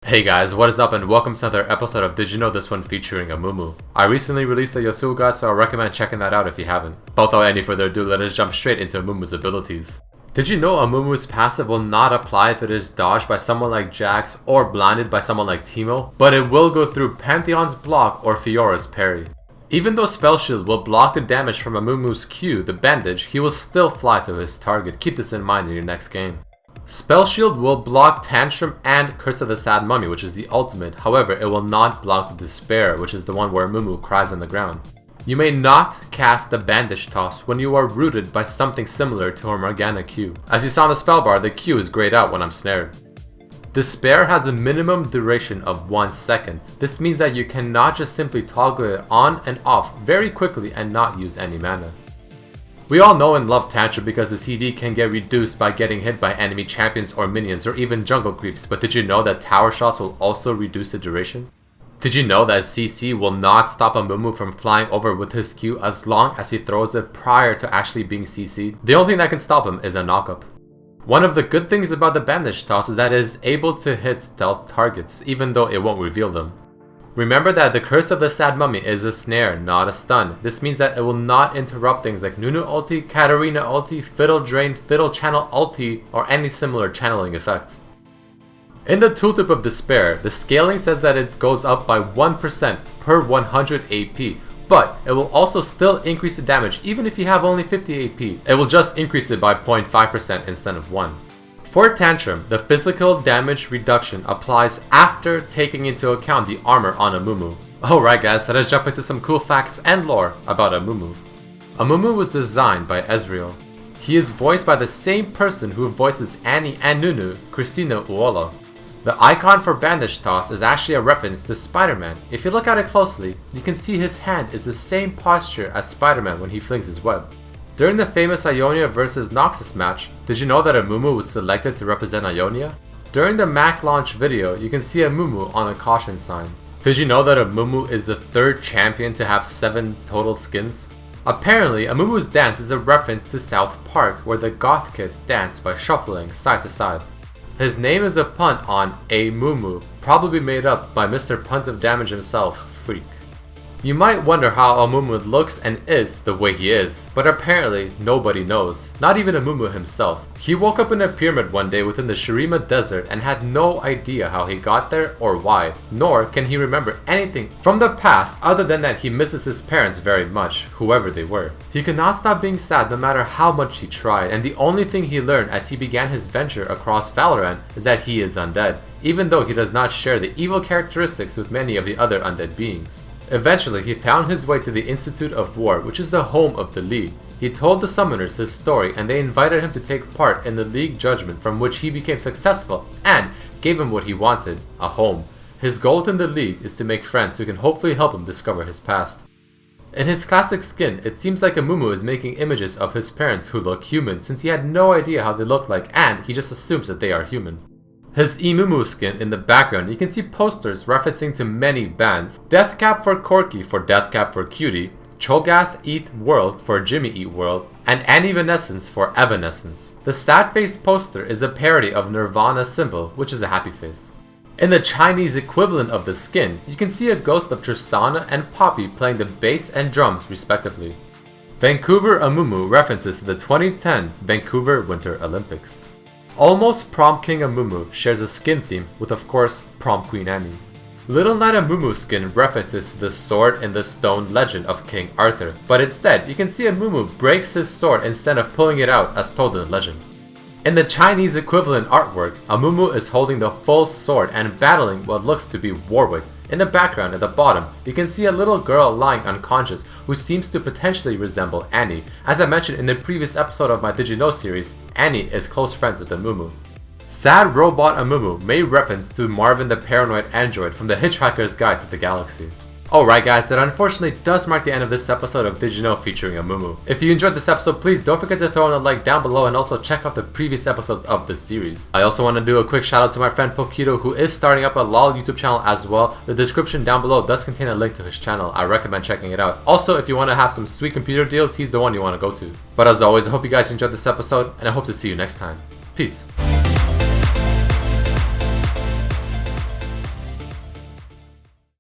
Hey guys, what is up and welcome to another episode of Did You Know This One featuring Amumu. I recently released a Yasuo guide, so I recommend checking that out if you haven't. But without any further ado, let us jump straight into Amumu's abilities. Did you know Amumu's passive will not apply if it is dodged by someone like Jax or blinded by someone like Teemo, but it will go through Pantheon's block or Fiora's parry. Even though Spell Shield will block the damage from Amumu's Q, the bandage, he will still fly to his target. Keep this in mind in your next game. Spell Shield will block Tantrum and Curse of the Sad Mummy, which is the ultimate. However, it will not block the Despair, which is the one where Amumu cries on the ground. You may not cast the Bandage Toss when you are rooted by something similar to a Morgana Q. As you saw in the spell bar, the Q is grayed out when I'm snared. Despair has a minimum duration of 1 second. This means that you cannot just simply toggle it on and off very quickly and not use any mana. We all know and love Tantrum because the CD can get reduced by getting hit by enemy champions or minions or even jungle creeps, but did you know that tower shots will also reduce the duration? Did you know that CC will not stop Amumu from flying over with his Q as long as he throws it prior to actually being CC'd? The only thing that can stop him is a knockup. One of the good things about the Bandage Toss is that it is able to hit stealth targets, even though it won't reveal them. Remember that the Curse of the Sad Mummy is a snare, not a stun. This means that it will not interrupt things like Nunu ulti, Katarina ulti, Fiddle Drain, Fiddle Channel ulti, or any similar channeling effects. In the Tooltip of Despair, the scaling says that it goes up by 1% per 100 AP, but it will also still increase the damage even if you have only 50 AP. It will just increase it by 0.5% instead of 1. For Tantrum, the physical damage reduction applies after taking into account the armor on Amumu. Alright guys, let us jump into some cool facts and lore about Amumu. Amumu was designed by Ezreal. He is voiced by the same person who voices Annie and Nunu, Christina Uola. The icon for Bandage Toss is actually a reference to Spider-Man. If you look at it closely, you can see his hand is the same posture as Spider-Man when he flings his web. During the famous Ionia vs Noxus match, did you know that Amumu was selected to represent Ionia? During the Mac launch video, you can see Amumu on a caution sign. Did you know that Amumu is the third champion to have 7 total skins? Apparently, Amumu's dance is a reference to South Park, where the goth kids dance by shuffling side to side. His name is a pun on Amumu, probably made up by Mr. Puns of Damage himself, Freak. You might wonder how Amumu looks and is the way he is, but apparently nobody knows, not even Amumu himself. He woke up in a pyramid one day within the Shurima desert and had no idea how he got there or why, nor can he remember anything from the past other than that he misses his parents very much, whoever they were. He could not stop being sad no matter how much he tried, and the only thing he learned as he began his venture across Valorant is that he is undead, even though he does not share the evil characteristics with many of the other undead beings. Eventually, he found his way to the Institute of War, which is the home of the League. He told the summoners his story and they invited him to take part in the League judgment, from which he became successful and gave him what he wanted, a home. His goal within the League is to make friends who can hopefully help him discover his past. In his classic skin, it seems like Amumu is making images of his parents who look human, since he had no idea how they look like and he just assumes that they are human. His Amumu skin in the background, you can see posters referencing to many bands. Deathcap for Corky for Deathcap for Cutie, Cho'Gath Eat World for Jimmy Eat World, and Evanescence for Evanescence. The sad face poster is a parody of Nirvana's symbol, which is a happy face. In the Chinese equivalent of the skin, you can see a ghost of Tristana and Poppy playing the bass and drums respectively. Vancouver Amumu references to the 2010 Vancouver Winter Olympics. Almost Prom King Amumu shares a skin theme with, of course, Prom Queen Annie. Little Knight Amumu skin references to the Sword in the Stone legend of King Arthur, but instead you can see Amumu breaks his sword instead of pulling it out as told in the legend. In the Chinese equivalent artwork, Amumu is holding the full sword and battling what looks to be Warwick. In the background at the bottom, you can see a little girl lying unconscious who seems to potentially resemble Annie. As I mentioned in the previous episode of my Did You Know series, Annie is close friends with Amumu. Sad Robot Amumu may reference to Marvin the Paranoid Android from the Hitchhiker's Guide to the Galaxy. Alright guys, that unfortunately does mark the end of this episode of Did You Know featuring Amumu. If you enjoyed this episode, please don't forget to throw in a like down below and also check out the previous episodes of this series. I also want to do a quick shout out to my friend Pokito, who is starting up a LOL YouTube channel as well. The description down below does contain a link to his channel. I recommend checking it out. Also, if you want to have some sweet computer deals, he's the one you want to go to. But as always, I hope you guys enjoyed this episode and I hope to see you next time. Peace.